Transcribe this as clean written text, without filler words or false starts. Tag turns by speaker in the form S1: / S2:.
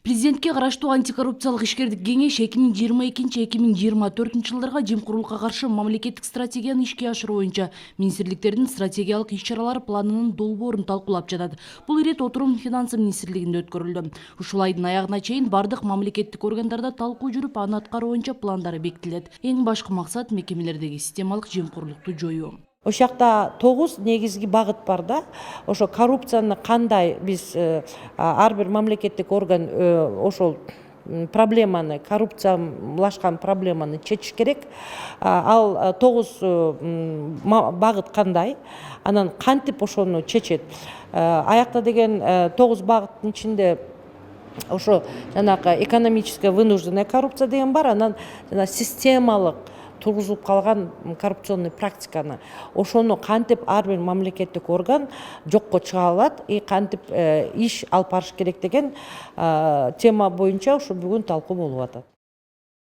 S1: Президентке караштуу антикоррупциялык ишкердик кеңеш 2022-2024 жылдарга жемкорлукка каршы мамлекеттик стратегияны ишке ашыруу боюнча министрликтердин стратегиялык иш-чаралар планынын долбоорун талкуулап жатат. Бул ирет отурум финансы министрлигинде өткөрүлдү. Ушул айдын аягына чейин бардык мамлекеттик органдарда талкуу жүрүп, аны аткаруу боюнча пландары бекитилет. Эң башкы максат мекемелердеги системалык жемкорлукту жоюу.
S2: Ошол жакта 9 негизги багыт бар да. Ошо коррупцияны кандай биз ар бир мамлекеттик орган ошол проблеманы, коррупциялашкан проблеманы чечиш керек. Ал 9 багыт кандай? Анан кантип ошону чечет? Аякта деген 9 багыттын ичинде ошо жанагы экономическая вынужденная коррупция деген бар, анан системалык тургузулуп калган коррупционный практиканы ошону кантип ар бир мамлекеттик орган жокко чыга алат, кантип иш алып барыш керек деген тема боюнча ушу бүгүн талкуу болуп атат.